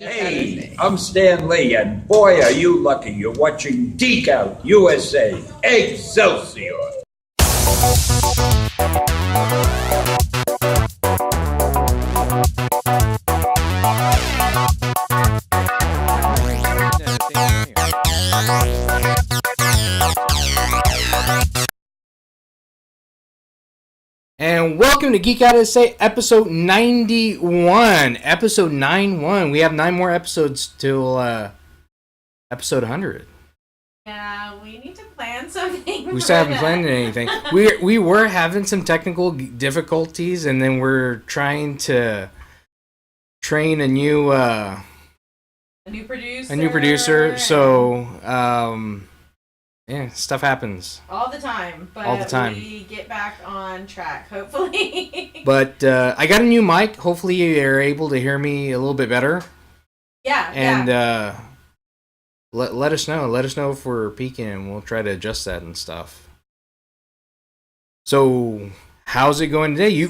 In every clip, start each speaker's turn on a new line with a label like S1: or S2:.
S1: Hey, I'm Stan Lee, and boy, are you lucky you're watching Geek Out USA. Excelsior!
S2: And welcome to Geek Out USA, episode 91. Episode 91. We have 9 more episodes till episode 100.
S3: Yeah, we need to plan something.
S2: We still haven't planned anything. We were having some technical difficulties, and then we're trying to train a new producer. So yeah, stuff happens
S3: all the time. But
S2: all the time.
S3: We get back on track, hopefully.
S2: But I got a new mic. Hopefully you're able to hear me a little bit better.
S3: Yeah.
S2: And let us know. Let us know if we're peaking, and we'll try to adjust that and stuff. So, how's it going today?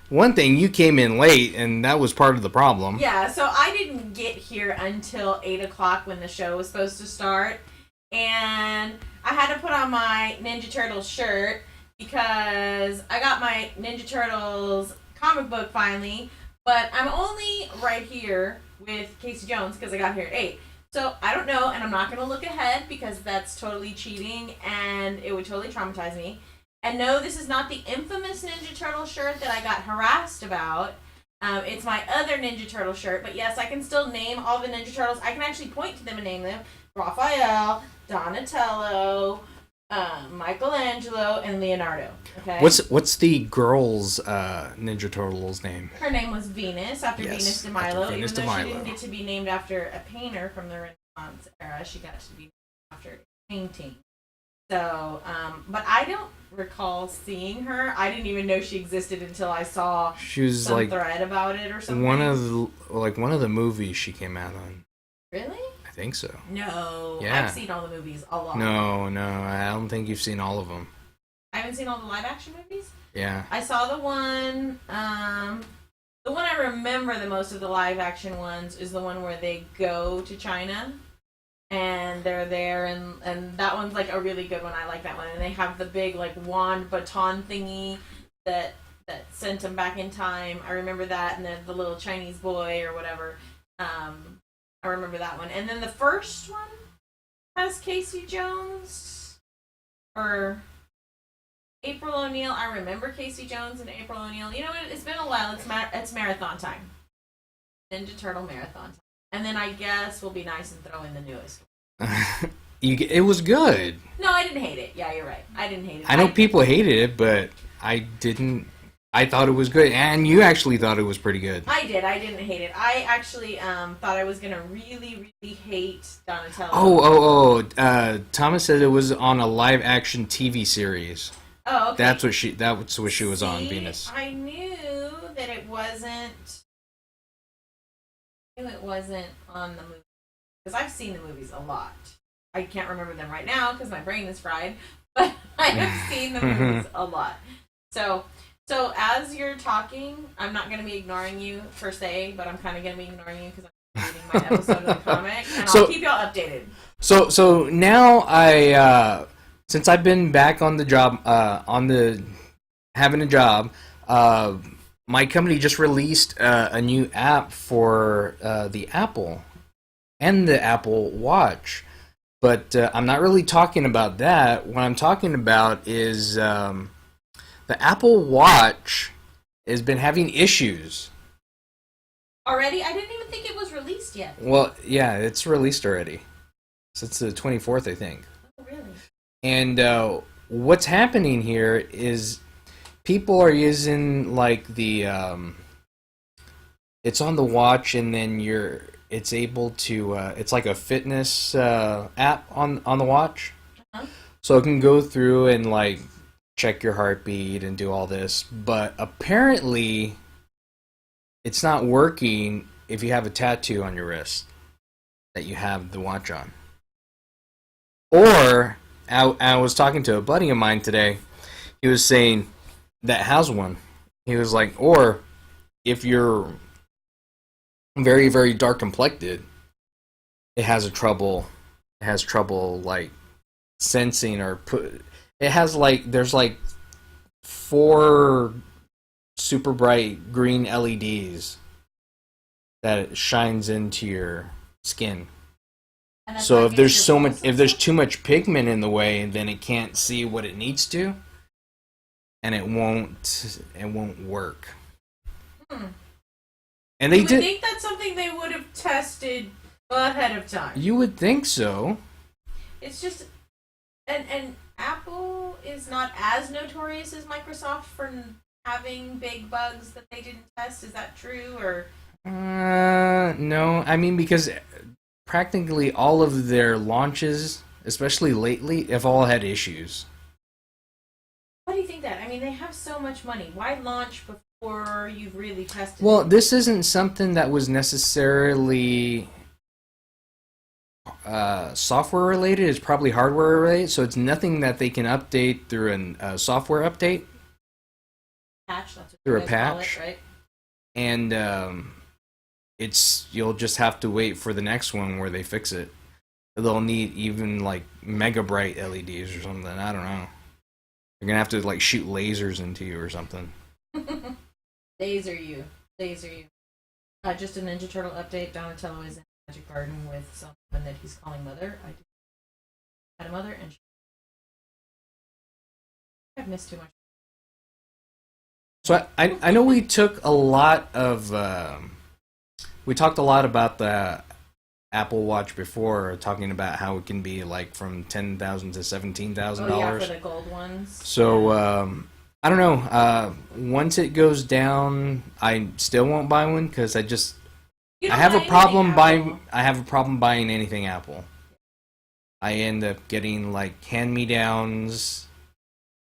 S2: One thing, you came in late, and that was part of the problem.
S3: Yeah, so I didn't get here until 8 o'clock when the show was supposed to start. And I had to put on my Ninja Turtles shirt because I got my Ninja Turtles comic book finally. But I'm only right here with Casey Jones because I got here at 8. So I don't know, and I'm not going to look ahead because that's totally cheating and it would totally traumatize me. And no, this is not the infamous Ninja Turtle shirt that I got harassed about. It's my other Ninja Turtle shirt, but yes, I can still name all the Ninja Turtles. I can actually point to them and name them. Raphael, Donatello, Michelangelo, and Leonardo. Okay.
S2: What's the girl's Ninja Turtle's name?
S3: Her name was Venus, after Venus de Milo.
S2: After Venus
S3: even
S2: de
S3: though
S2: Milo.
S3: she didn't get to be named after a painter from the Renaissance era, she got to be named after a painting. So, but I don't recall seeing her. I didn't even know she existed until I saw some thread about it or something.
S2: One of the movies she came out on.
S3: Really?
S2: I think so.
S3: No.
S2: Yeah.
S3: I've seen all the movies a lot.
S2: No, I don't think you've seen all of them.
S3: I haven't seen all the live action movies?
S2: Yeah.
S3: I saw the one I remember the most of the live action ones is the one where they go to China and they're there and that one's like a really good one. I like that one. And they have the big like wand baton thingy that sent them back in time. I remember that, and then the little Chinese boy or whatever. I remember that one. And then the first one has Casey Jones or April O'Neil. I remember Casey Jones and April O'Neil. You know what? It's been a while. It's marathon time. Ninja Turtle marathon time. And then I guess we'll be nice and throw in the newest one.
S2: It was good.
S3: No, I didn't hate it. Yeah, you're right. I didn't hate it.
S2: I know people hated it, but I didn't. I thought it was good, and you actually thought it was pretty good.
S3: I did. I didn't hate it. I actually thought I was gonna really, really hate Donatello.
S2: Thomas said it was on a live action TV series.
S3: Oh, okay.
S2: That's what she was on, Venus.
S3: I knew that it wasn't. On the movie because I've seen the movies a lot. I can't remember them right now because my brain is fried, but I have seen the movies a lot. So as you're talking, I'm not going to be ignoring you per se, but I'm kind of going to be ignoring you because I'm reading my episode of the comic, and I'll keep y'all updated.
S2: So now I since I've been back on the job, having a job, my company just released a new app for the Apple and the Apple Watch. But I'm not really talking about that. What I'm talking about is the Apple Watch has been having issues.
S3: Already? I didn't even think it was released yet.
S2: Well, yeah, it's released already. Since the 24th, I think.
S3: Oh, really?
S2: And what's happening here is people are using like the it's on the watch, and then it's able to it's like a fitness app on the watch. Uh-huh. So it can go through and like check your heartbeat and do all this, but apparently it's not working if you have a tattoo on your wrist that you have the watch on. Or I was talking to a buddy of mine today. He was saying that has one. He was like, or if you're very, very dark complected, it has trouble like sensing or put. It has like there's like 4 super bright green LEDs that it shines into your skin. So if there's too much pigment in the way, then it can't see what it needs to, and it won't work. And
S3: you would think that's something they would have tested ahead of time.
S2: You would think so.
S3: It's just, and Apple is not as notorious as Microsoft for having big bugs that they didn't test. Is that true, or?
S2: No. I mean, because practically all of their launches, especially lately, have all had issues.
S3: Why do you think that? I mean, they have so much money. Why launch before you've really tested
S2: Well,
S3: it?
S2: this isn't something that was necessarily software related. It's probably hardware related, so it's nothing that they can update through a software update.
S3: Patch, that's what
S2: through
S3: you
S2: a
S3: guys call
S2: patch,
S3: it, right?
S2: And you'll just have to wait for the next one where they fix it. They'll need even like mega bright LEDs or something. I don't know. They're gonna have to like shoot lasers into you or something.
S3: Laser you. Just a Ninja Turtle update. Donatello is in the Magic Garden with someone that he's calling Mother. I had a mother, and I've missed too much.
S2: So I know we took a lot of we talked a lot about the Apple Watch before, talking about how it can be like from $10,000 to $17,000.
S3: Oh yeah, for the gold ones.
S2: So I don't know. Once it goes down, I still won't buy one because I have a problem buying anything Apple. I end up getting like hand-me-downs,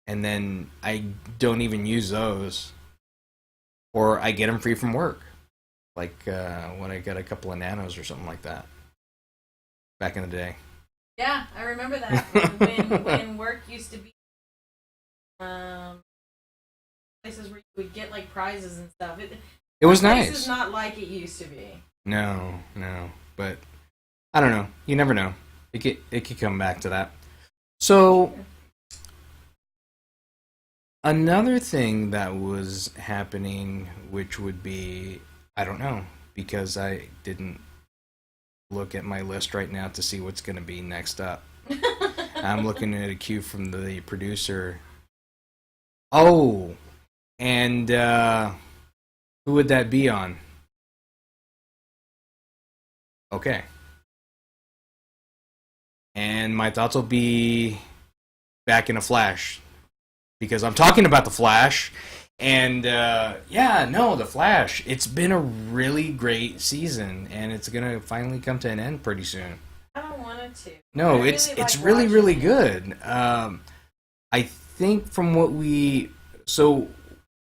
S2: and then I don't even use those, or I get them free from work, like when I got a couple of Nanos or something like that back in the day.
S3: Yeah, I remember that when work used to be places where you would get like prizes and stuff.
S2: It was nice.
S3: It's not like it used to be.
S2: No, but I don't know. You never know. It could come back to that. So another thing that was happening, which would be, I don't know, because I didn't look at my list right now to see what's going to be next up. I'm looking at a cue from the producer. Oh, and who would that be on? Okay. And my thoughts will be back in a flash, because I'm talking about the Flash, and the Flash. It's been a really great season, and it's gonna finally come to an end pretty soon.
S3: I don't want it to.
S2: No, it's really good. I think from what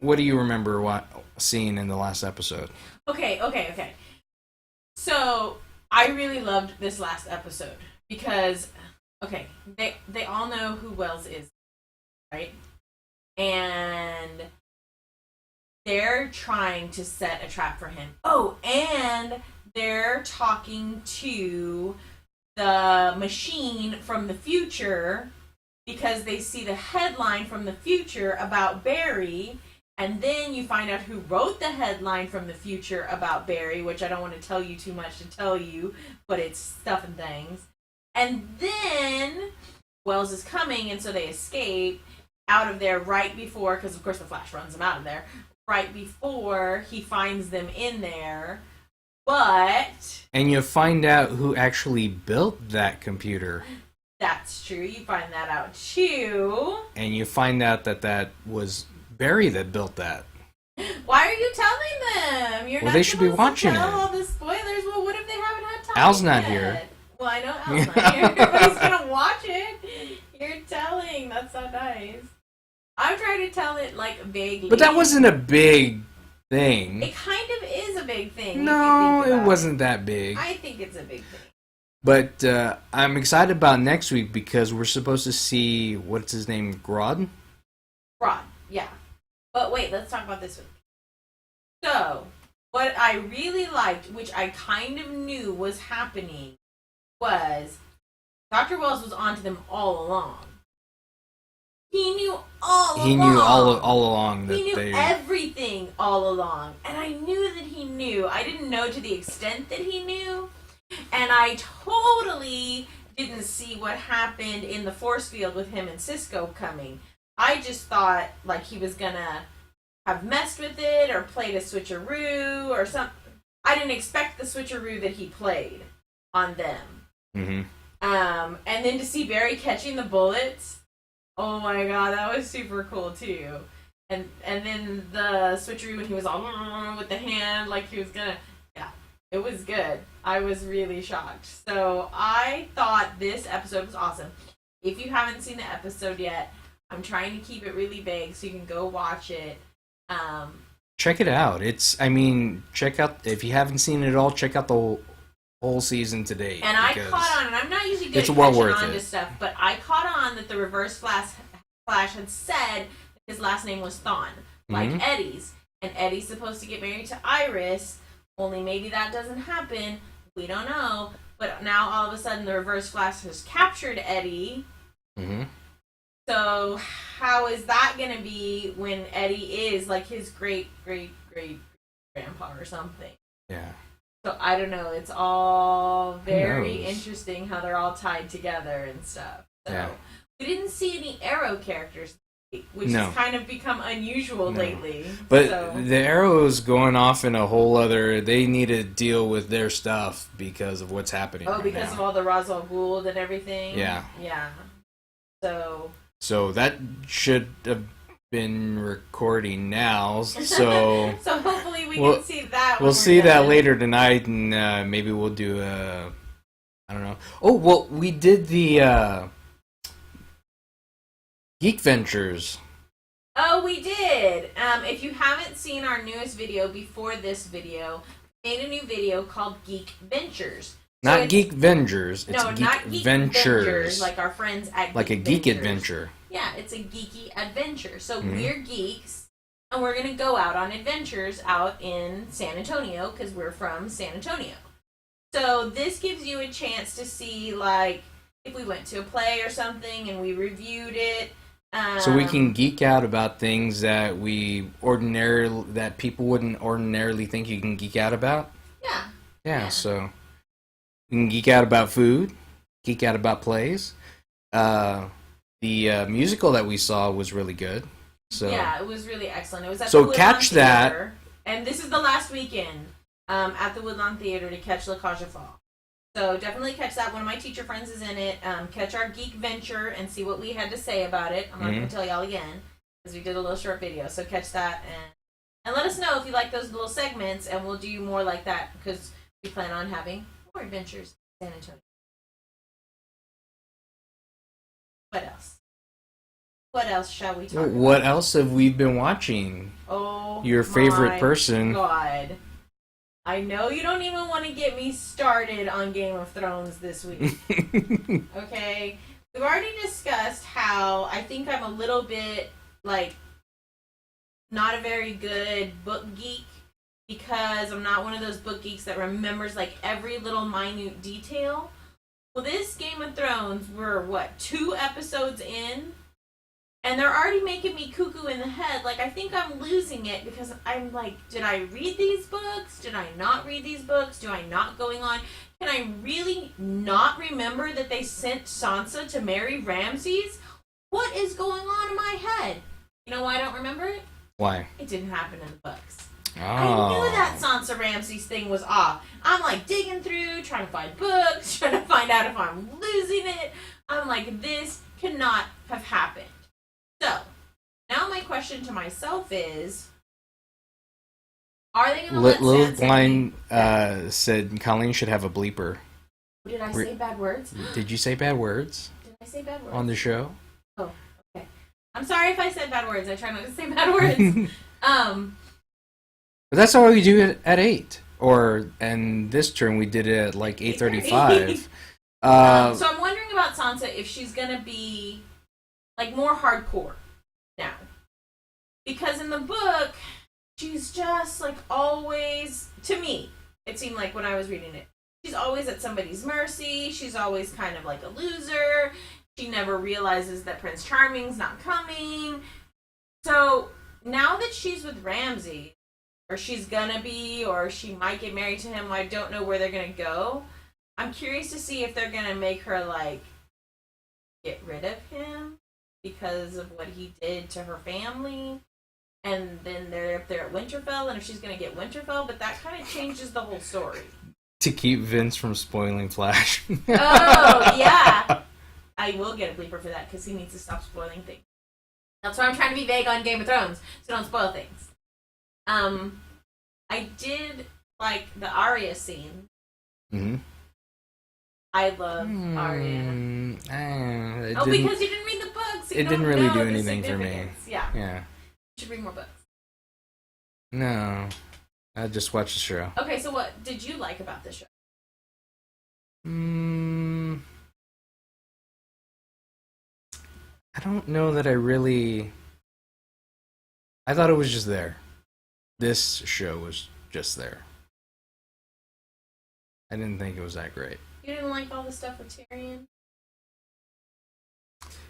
S2: what do you remember seeing in the last episode?
S3: Okay. So I really loved this last episode because, they all know who Wells is, right? And they're trying to set a trap for him. Oh, and they're talking to the machine from the future because they see the headline from the future about Barry, and then you find out who wrote the headline from the future about Barry, which I don't want to tell you too much to tell you, but it's stuff and things. And then Wells is coming, and so they escape out of there right before, because of course the Flash runs them out of there, right before he finds them in there. But...
S2: And you find out who actually built that computer.
S3: That's true. You find that out too.
S2: And you find out that was Barry that built that.
S3: Why are you telling them? You're not
S2: they should be watching
S3: to tell
S2: it.
S3: all the spoilers. Well, what if they haven't had time?
S2: Al's not
S3: yet?
S2: here.
S3: Well, I know Al's not here, but he's gonna watch it. You're telling. That's so nice. I'm trying to tell it like vaguely.
S2: But that wasn't a big thing.
S3: It kind of is a big thing.
S2: No, it wasn't that big.
S3: I think it's a big thing.
S2: But I'm excited about next week because we're supposed to see, what's his name, Grodd?
S3: Grodd, yeah. But wait, let's talk about this one. So, what I really liked, which I kind of knew was happening, was Dr. Wells was onto them all along. He knew all along.
S2: He knew all along that
S3: he knew
S2: they...
S3: everything all along. And I knew that he knew. I didn't know to the extent that he knew. And I totally didn't see what happened in the force field with him and Cisco coming. I just thought like he was gonna have messed with it or played a switcheroo or something. I didn't expect the switcheroo that he played on them.
S2: Mm-hmm.
S3: And then to see Barry catching the bullets, oh my god, that was super cool too. And then the switcheroo when he was all with the hand, like he was gonna, yeah, it was good. I was really shocked. So I thought this episode was awesome. If you haven't seen the episode yet, I'm trying to keep it really vague so you can go watch it.
S2: Check it out. Check out, if you haven't seen it all, check out the whole season today.
S3: And I caught on, and I'm not usually good
S2: it's
S3: at
S2: well
S3: catching
S2: worth
S3: on
S2: it.
S3: to stuff, but I caught on that the Reverse Flash had said his last name was Thawne, like Eddie's. And Eddie's supposed to get married to Iris, only maybe that doesn't happen. We don't know. But now all of a sudden the Reverse Flash has captured Eddie.
S2: Mm-hmm.
S3: So how is that going to be when Eddie is like his great-great-great-grandpa or something?
S2: Yeah.
S3: So I don't know. It's all very interesting how they're all tied together and stuff. So
S2: yeah.
S3: We didn't see any Arrow characters, which has kind of become unusual lately.
S2: But the Arrow's going off in a whole other... They need to deal with their stuff because of what's happening
S3: because of all the Ra's al Ghul and everything?
S2: Yeah.
S3: Yeah. So
S2: that should have been recording now, so...
S3: So hopefully we can see that.
S2: We'll see that later tonight, and maybe we'll do a... I don't know. Oh, well, we did the Geek Ventures.
S3: Oh, we did! If you haven't seen our newest video before this video, we made a new video called Geek Ventures.
S2: Not Geek Vengers, it's
S3: no,
S2: Geek
S3: not Geek
S2: Ventures.
S3: like our friends at
S2: like
S3: Geek
S2: a geek
S3: Ventures.
S2: adventure.
S3: Yeah, it's a geeky adventure. So we're geeks, and we're going to go out on adventures out in San Antonio, because we're from San Antonio. So this gives you a chance to see, like, if we went to a play or something and we reviewed it.
S2: So we can geek out about things that that people wouldn't ordinarily think you can geek out about. Yeah. So we can geek out about food, geek out about plays. The musical that we saw was really good. So
S3: yeah, it was really excellent. It was at
S2: so
S3: the Woodlawn
S2: catch that.
S3: Theater, and this is the last weekend at the Woodlawn Theater to catch La Cage aux Folles. So definitely catch that. One of my teacher friends is in it. Catch our Geek Venture and see what we had to say about it. I'm not going to tell y'all again because we did a little short video. So catch that and let us know if you like those little segments, and we'll do more like that because we plan on having more adventures in San Antonio. What else? What else shall we talk about?
S2: What else have we been watching?
S3: Oh,
S2: your favorite person.
S3: God. I know you don't even want to get me started on Game of Thrones this week. Okay? We've already discussed how I think I'm a little bit, like, not a very good book geek because I'm not one of those book geeks that remembers, like, every little minute detail. Well, this Game of Thrones, we're, 2 episodes in? And they're already making me cuckoo in the head. Like, I think I'm losing it because I'm like, did I read these books? Did I not read these books? Do I not going on? Can I really not remember that they sent Sansa to marry Ramses? What is going on in my head? You know why I don't remember it?
S2: Why?
S3: It didn't happen in the books.
S2: Oh.
S3: I knew that Sansa Ramses thing was off. I'm like digging through, trying to find books, trying to find out if I'm losing it. I'm like, this cannot have happened. So, now my question to myself is, are they going to let
S2: Little
S3: Sansa...
S2: Blind said Colleen should have a bleeper.
S3: Did I say bad words?
S2: Did you say bad words?
S3: Did I say bad words?
S2: On the show?
S3: Oh, okay. I'm sorry if I said bad words. I try not to say bad words.
S2: But that's all we do at 8. And this turn we did it at like 8:35.
S3: So I'm wondering about Sansa if she's going to be... like more hardcore now, because in the book she's she's just like always, to me, it seemed like when I was reading it, she's always at somebody's mercy. She's always kind of like a loser. She never realizes that Prince Charming's not coming. So now that she's with Ramsay, or she's gonna be, or she might get married to him, I don't know where they're gonna go. I'm curious to see if they're gonna make her like get rid of him because of what he did to her family. And then they're up there at Winterfell, and if she's gonna get Winterfell, but that kind of changes the whole story.
S2: To keep Vince from spoiling Flash.
S3: Oh, yeah. I will get a bleeper for that, because he needs to stop spoiling things. That's why I'm trying to be vague on Game of Thrones, so don't spoil things. I did like the Arya scene.
S2: Mm-hmm.
S3: I love Arya. Because you didn't read the books.
S2: It didn't really do anything for me.
S3: Yeah.
S2: Yeah.
S3: You should read more books.
S2: No. I just watched the show.
S3: Okay, so what did you like about the show?
S2: I don't know that I really... I thought it was just there. This show was just there. I didn't think it was that great.
S3: You didn't like all the stuff with Tyrion?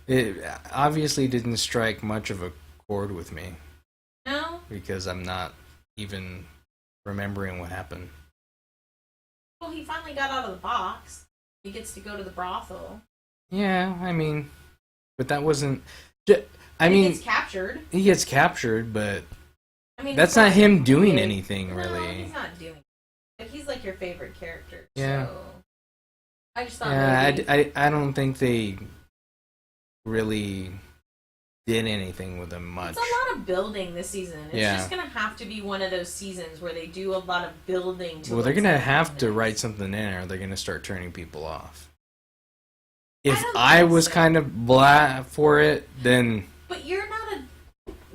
S2: It obviously didn't strike much of a chord with me.
S3: No?
S2: Because I'm not even remembering what happened.
S3: Well, he finally got out of the box. He gets to go to the brothel.
S2: Yeah, I mean... But that wasn't... He
S3: gets captured.
S2: He gets captured, but...
S3: I mean,
S2: that's not him doing anything, really.
S3: No, he's not doing it. But he's like your favorite character.
S2: Yeah.
S3: So I just thought
S2: I don't think they really did anything with him much.
S3: It's a lot of building this season. It's just going to have to be one of those seasons where they do a lot of building to...
S2: Well, they're going to have to write something in, or they're going to start turning people off. If I was kind of blah for it, then...
S3: But you're not a...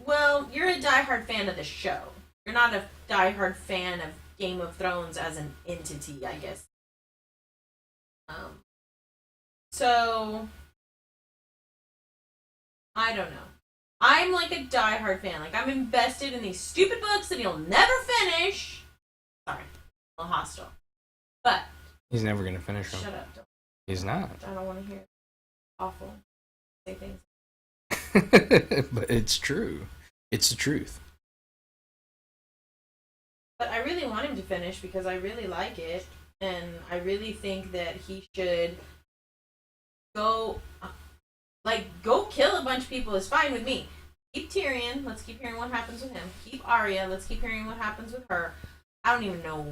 S3: Well, you're a diehard fan of the show. You're not a diehard fan of Game of Thrones as an entity, I guess. So... I don't know. I'm like a diehard fan. Like, I'm invested in these stupid books that he'll never finish. Sorry. A little hostile. But...
S2: He's never going to finish them.
S3: Shut up. Don't.
S2: He's not.
S3: I don't want to hear it. Awful. Say things.
S2: But it's true. It's the truth.
S3: But I really want him to finish because I really like it. And I really think that he should go... go kill a bunch of people is fine with me. Keep Tyrion. Let's keep hearing what happens with him. Keep Arya. Let's keep hearing what happens with her. I don't even know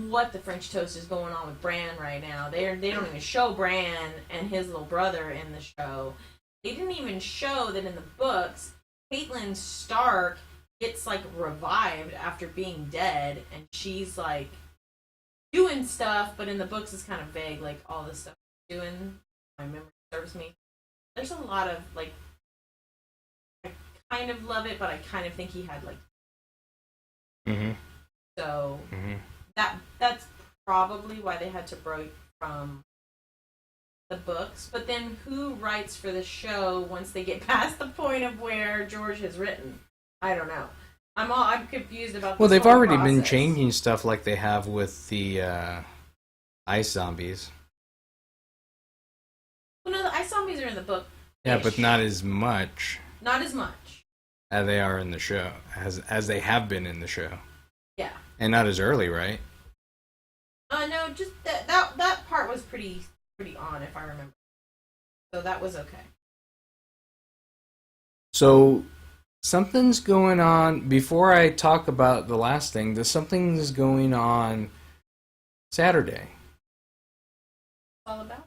S3: what the French toast is going on with Bran right now. They don't even show Bran and his little brother in the show. They didn't even show that in the books, Catelyn Stark gets revived after being dead, and she's doing stuff, but in the books it's kind of vague, all this stuff she's doing. My memory serves me. There's a lot of I kind of love it, but I kind of think he had
S2: Mm-hmm.
S3: So that's probably why they had to break from the books. But then who writes for the show once they get past the point of where George has written? I don't know. I'm confused about.
S2: Well,
S3: this
S2: they've
S3: whole
S2: already
S3: process.
S2: been changing stuff like they have with the ice zombies.
S3: Well, no, the ice zombies are in the book.
S2: Yeah, but not as much.
S3: Not as much.
S2: As they are in the show, as they have been in the show.
S3: Yeah.
S2: And not as early, right?
S3: No, just that part was pretty on, if I remember. So that was okay.
S2: So something's going on. Before I talk about the last thing, something's going on Saturday.
S3: All about it.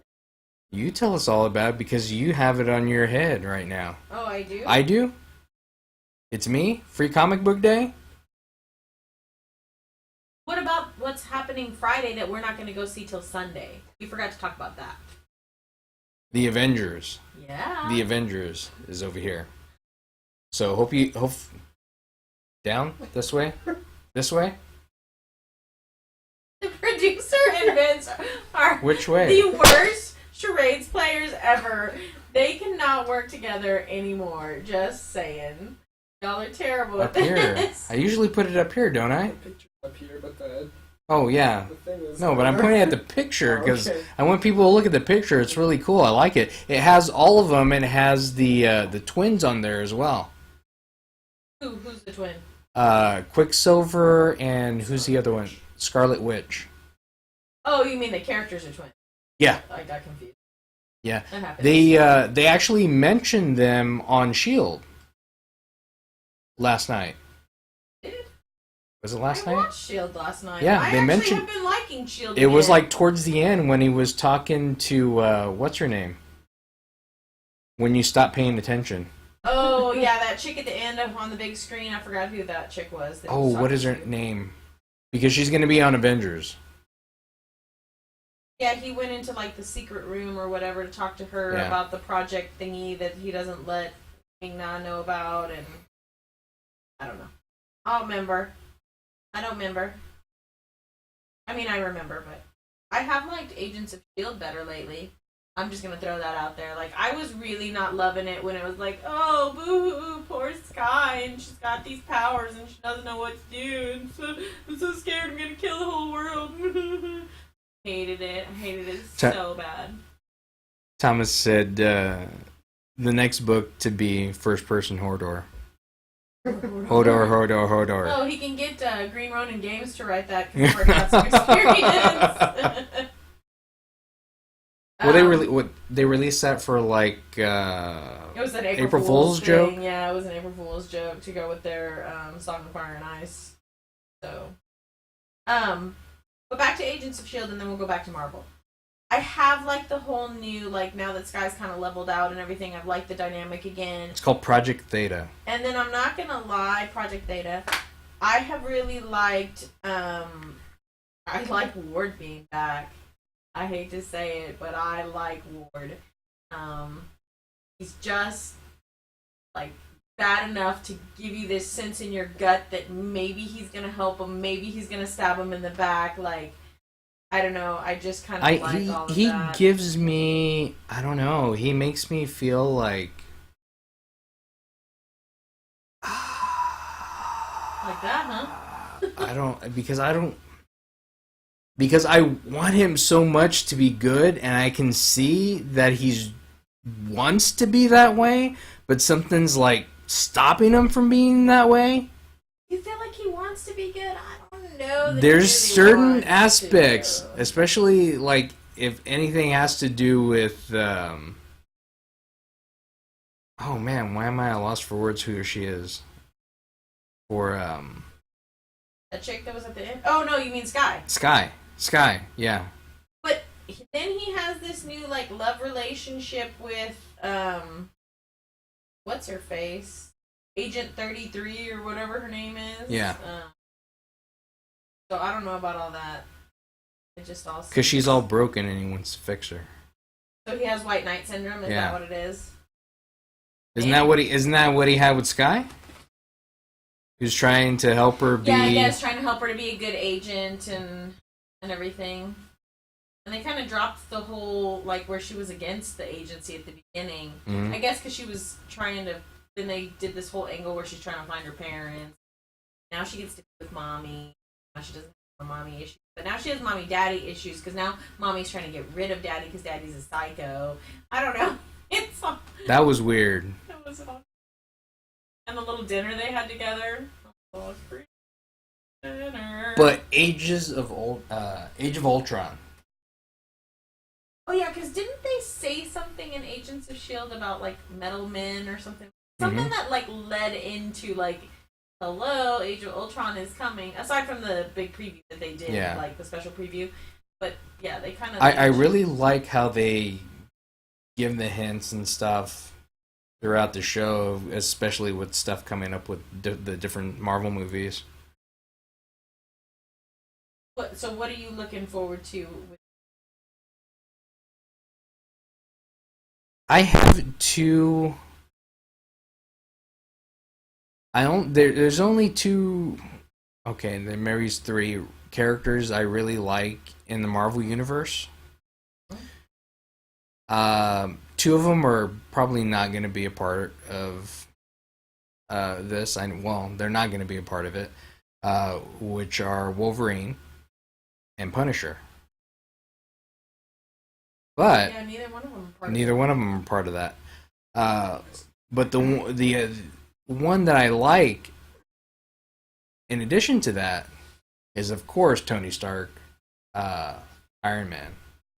S2: You tell us all about it because you have it on your head right now.
S3: Oh, I do?
S2: I do? It's me? Free Comic Book Day?
S3: What about what's happening Friday that we're not going to go see till Sunday? You forgot to talk about that.
S2: The Avengers.
S3: Yeah.
S2: The Avengers is over here. So hope down this way. This way.
S3: The producer and Vince are
S2: Which way?
S3: the worst charades players ever. They cannot work together anymore. Just saying. Y'all are terrible
S2: Up
S3: at
S2: here.
S3: this.
S2: I usually put it up here, don't I?
S4: The picture's up here, but the
S2: Oh, yeah.
S4: thing is...
S2: No, but I'm pointing at the picture because
S4: Okay.
S2: I want people to look at the picture. It's really cool. I like it. It has all of them and it has the twins on there as well.
S3: Who's the twin?
S2: Quicksilver and who's the other one? Scarlet Witch.
S3: Oh, you mean the characters are twins?
S2: Yeah.
S3: I got confused.
S2: Yeah.
S3: That happened.
S2: They actually mentioned them on Shield last night.
S3: Did it?
S2: Was it last
S3: I
S2: night?
S3: watched Shield last night.
S2: Yeah,
S3: I
S2: they
S3: actually
S2: mentioned-
S3: have been liking Shield.
S2: It was
S3: again.
S2: like towards the end when he was talking to what's her name? When you stop paying attention.
S3: Oh yeah, that chick at the end on the big screen. I forgot who that chick was. that
S2: Oh,
S3: was
S2: what is her
S3: talking to.
S2: name? Because she's going to be on Avengers.
S3: Yeah, he went into like the secret room or whatever to talk to her
S2: Yeah.
S3: about the project thingy that he doesn't let Ming-Na know about, and I don't know. I'll remember. I don't remember. I mean, I remember, but I have liked Agents of S.H.I.E.L.D. better lately. I'm just gonna throw that out there. Like, I was really not loving it when it was like, oh, boo-hoo, poor Sky, and she's got these powers and she doesn't know what to do, and so, I'm so scared I'm gonna kill the whole world. Hated it. I hated it so bad.
S2: Thomas said the next book to be First Person Hodor. Hodor.
S3: Oh, he can get Green Ronin Games to write that because we're got some experience.
S2: Well, they released that for like
S3: It was an
S2: April Fool's joke?
S3: thing. Yeah, it was an April Fool's joke to go with their Song of Fire and Ice. So, but back to Agents of S.H.I.E.L.D. and then we'll go back to Marvel. I have like the whole new, like now that Sky's kind of leveled out and everything, I've liked the dynamic again.
S2: it's called Project Theta.
S3: And then I'm not gonna lie, Project Theta, I have really liked, I like Ward being back. I hate to say it, but I like Ward. He's just like bad enough to give you this sense in your gut that maybe he's gonna help him, maybe he's gonna stab him in the back. Like, I don't know. I just kind of like all of
S2: he
S3: that.
S2: gives me, I don't know, he makes me feel like
S3: Like that, huh?
S2: because I want him so much to be good, and I can see that he's wants to be that way, but something's like stopping him from being that way.
S3: You feel like he wants to be good? I don't know. That
S2: There's
S3: he really
S2: certain
S3: wants
S2: aspects,
S3: to.
S2: especially like if anything has to do with oh man, why am I at a loss for words who she is? For
S3: That chick that was at the end? Oh, no, you mean Sky.
S2: Sky, yeah.
S3: But then he has this new, like, love relationship with, what's her face? Agent 33 or whatever her name is.
S2: Yeah.
S3: So I don't know about all that. It just all...
S2: Because she's all broken and he wants to fix her.
S3: So he has white knight syndrome? Is
S2: Yeah.
S3: that what it is?
S2: Isn't that what he had with Sky? He was trying to help her be.
S3: Yeah, I guess trying to help her to be a good agent and everything. And they kind of dropped the whole, like, where she was against the agency at the beginning.
S2: Mhm.
S3: I guess because she was trying to... Then they did this whole angle where she's trying to find her parents. Now she gets to be with mommy. Now she doesn't have mommy issues. But now she has mommy-daddy issues because now mommy's trying to get rid of daddy because daddy's a psycho. I don't know. It's all...
S2: That was weird.
S3: That was all... And the little dinner they had together. Oh, free dinner.
S2: But Age of Ultron.
S3: Oh yeah, because didn't they say something in Agents of S.H.I.E.L.D. about, like, metal men or something? Something that, like, led into, like, hello, Age of Ultron is coming. Aside from the big preview that they did,
S2: Yeah.
S3: like, the special preview. But, yeah, they kind of...
S2: I really like how they give the hints and stuff throughout the show, especially with stuff coming up with the different Marvel movies.
S3: So what are you looking forward to?
S2: I have two. There's only two. Okay, there Mary's three characters I really like in the Marvel universe. Two of them are probably not going to be a part of this. Well, they're not going to be a part of it, which are Wolverine and Punisher. But
S3: Yeah, neither one of them are part
S2: neither
S3: of it.
S2: one of them are part of that. But the one that I like, in addition to that, is of course Tony Stark, Iron Man.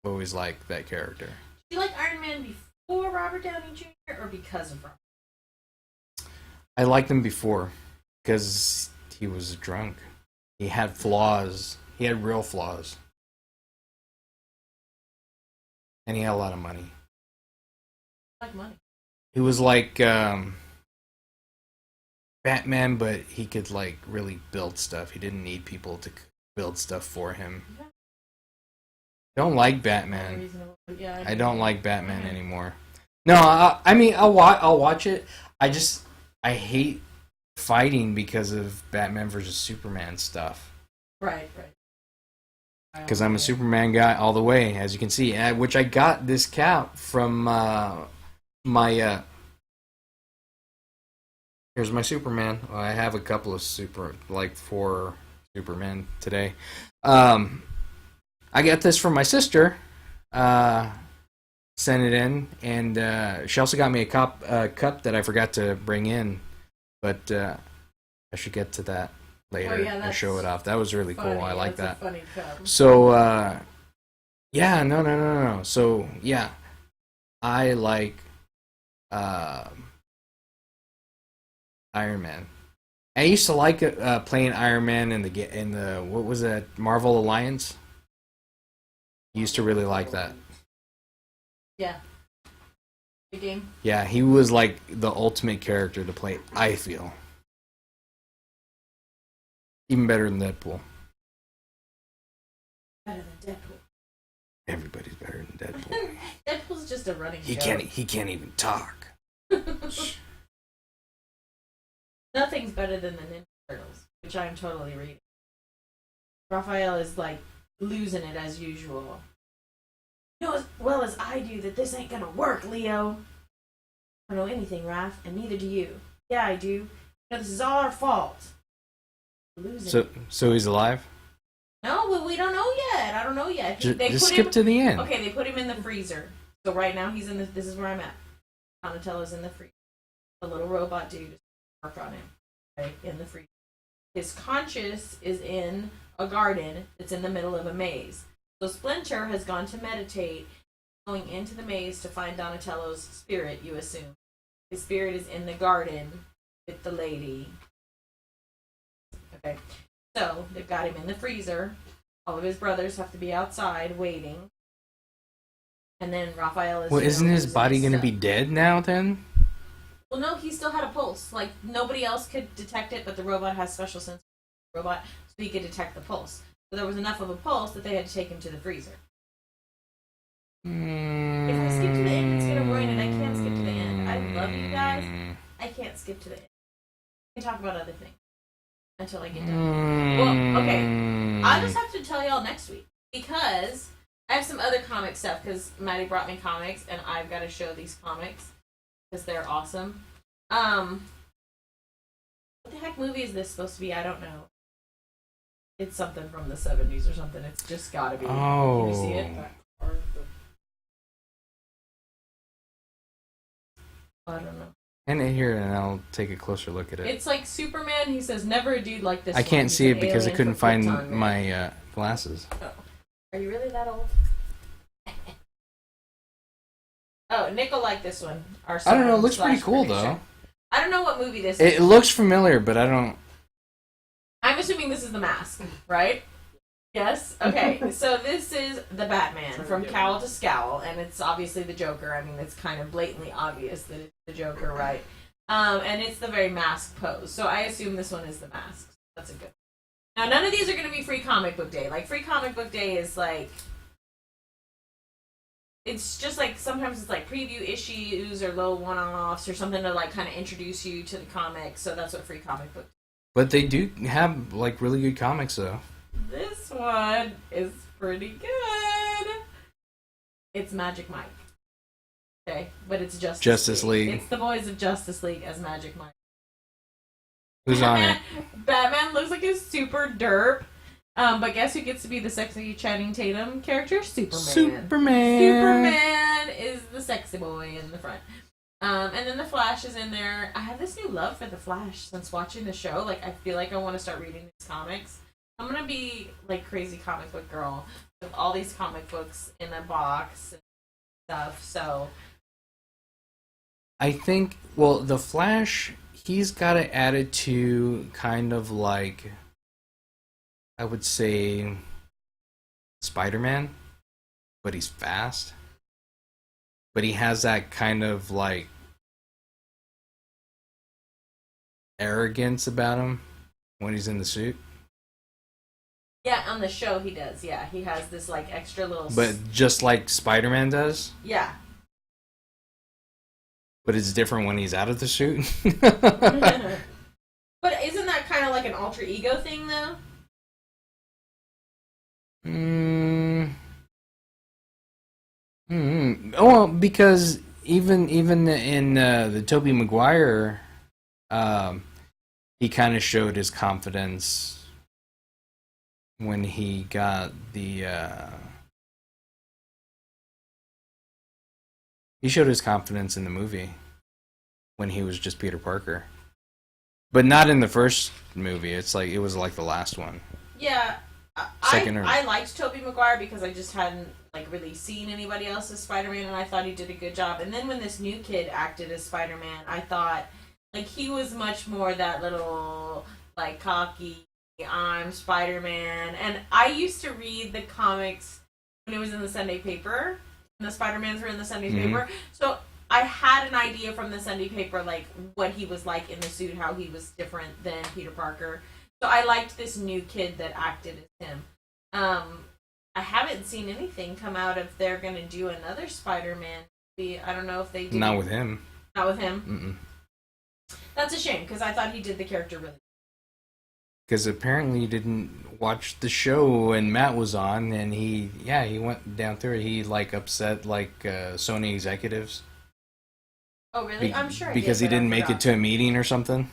S2: I've always liked that character.
S3: Do you like Iron Man before Robert Downey Jr. or because of Robert?
S2: I liked him before because he was drunk. He had flaws. He had real flaws. And he had a lot of money.
S3: I like money.
S2: He was like Batman, but he could like really build stuff. He didn't need people to build stuff for him.
S3: Yeah.
S2: Don't like Batman.
S3: Reasonable. Yeah,
S2: I don't like Batman anymore. No, I mean I'll watch it. I hate fighting because of Batman versus Superman stuff.
S3: Right.
S2: Because I'm a Superman guy all the way, as you can see. Which I got this cap from my. Here's my Superman. I have a couple of 4 Superman today. I got this from my sister. Sent it in, and she also got me a cup that I forgot to bring in, but I should get to that later and show it off. That was really cool. I like that.
S3: A funny cup.
S2: So, yeah, no. So, yeah, I like Iron Man. I used to like playing Iron Man in the what was that, Marvel Alliance. Used to really like that.
S3: Yeah. The game.
S2: Yeah, he was like the ultimate character to play, I feel. Even better than Deadpool.
S3: Better than Deadpool.
S2: Everybody's better than Deadpool.
S3: Deadpool's just a running
S2: He
S3: joke.
S2: can't even talk.
S3: Nothing's better than the Ninja Turtles, which I'm totally reading. Raphael is like losing it as usual. You know as well as I do that this ain't gonna work, Leo. I don't know anything, Raph, and neither do you. Yeah, I do. You know, this is all our fault. Losing.
S2: So he's alive?
S3: No, well, we don't know yet. I don't know yet. They
S2: Just
S3: put
S2: skip
S3: him,
S2: to the end.
S3: Okay, they put him in the freezer. So right now he's in the. This is where I'm at. Donatello's in the freezer. The little robot dude is work on him, right, in the freezer. His conscious is in a garden that's in the middle of a maze. So Splinter has gone to meditate, going into the maze to find Donatello's spirit, you assume. His spirit is in the garden with the lady. Okay. So they've got him in the freezer. All of his brothers have to be outside waiting. And then Raphael is...
S2: Well, isn't his
S3: losing
S2: body going to
S3: stuff.
S2: be dead now then?
S3: Well, no, he still had a pulse. Like, nobody else could detect it, but the robot has special sense. Robot, so he could detect the pulse. So there was enough of a pulse that they had to take him to the freezer. If I skip to the end, it's going to ruin it. I can't skip to the end. I love you guys. I can't skip to the end. We can talk about other things until I get done. Well, okay. I'll just have to tell y'all next week. Because I have some other comic stuff, because Maddie brought me comics, and I've got to show these comics. Because they're awesome. What the heck movie is this supposed to be? I don't know. It's something from the 70s or something. It's just gotta be.
S2: Oh.
S3: Can you see it? I don't know.
S2: And here, and I'll take a closer look at it.
S3: It's like Superman. He says, never a dude like this.
S2: I can't
S3: one.
S2: see
S3: He's
S2: it
S3: an
S2: because I
S3: alien
S2: couldn't
S3: from
S2: find
S3: Krypton, man.
S2: my glasses.
S3: Oh. Are you really that old? Oh, Nick will like this one. Our
S2: I don't know. It looks
S3: son
S2: pretty
S3: slash
S2: cool,
S3: producer.
S2: though.
S3: I don't know what movie this is.
S2: It looks familiar, but I don't...
S3: I'm assuming this is The Mask, right? Yes? Okay, so this is the Batman from cowl to scowl, and it's obviously the Joker. I mean, it's kind of blatantly obvious that it's the Joker, right? And it's the very mask pose. So I assume this one is the mask. That's a good one. Now, none of these are going to be free comic book day. Like, free comic book day is like... It's just like, sometimes it's like preview issues or little one-offs or something to like kind of introduce you to the comic. So that's what free comic book.
S2: But they do have, like, really good comics, though.
S3: This one is pretty good. It's Magic Mike. Okay, but it's Justice
S2: Justice League.
S3: It's the boys of Justice League as Magic Mike.
S2: Who's on it?
S3: Batman looks like a super derp. But guess who gets to be the sexy Channing Tatum character? Superman. Superman is the sexy boy in the front. And then the Flash is in there. I have this new love for the Flash since watching the show. Like, I feel like I want to start reading these comics. I'm gonna be like crazy comic book girl with all these comic books in a box and stuff. So
S2: I think, well, the Flash, he's got an attitude kind of like, I would say, Spider-Man, but he's fast. But he has that kind of like arrogance about him when he's in the suit.
S3: yeah, on the show he does. Yeah, he has this like extra little.
S2: But just like Spider-Man does.
S3: Yeah.
S2: But it's different when he's out of the suit.
S3: But isn't that kind of like an alter ego thing, though?
S2: Oh, because even in the Tobey Maguire, he kind of showed his confidence when he got the. He showed his confidence in the movie when he was just Peter Parker, but not in the first movie. It's like it was like the last one.
S3: Yeah, I liked Tobey Maguire because I just hadn't like really seen anybody else as Spider-Man, and I thought he did a good job. And then when this new kid acted as Spider-Man, I thought like he was much more that little like cocky, I'm Spider-Man. And I used to read the comics when it was in the Sunday paper. And the Spider-Mans were in the Sunday paper, so I had an idea from the Sunday paper like what he was like in the suit, how he was different than Peter Parker. So I liked this new kid that acted as him. I haven't seen anything come out if they're going to do another Spider-Man movie. I don't know if they do.
S2: Not with him.
S3: Not with him? Mm-mm. That's a shame, because I thought he did the character really well.
S2: Because apparently you didn't watch the show and Matt was on, and he went down through it. He, like, upset, like, Sony executives.
S3: Oh, really? I'm sure
S2: because he didn't make it to a meeting or something.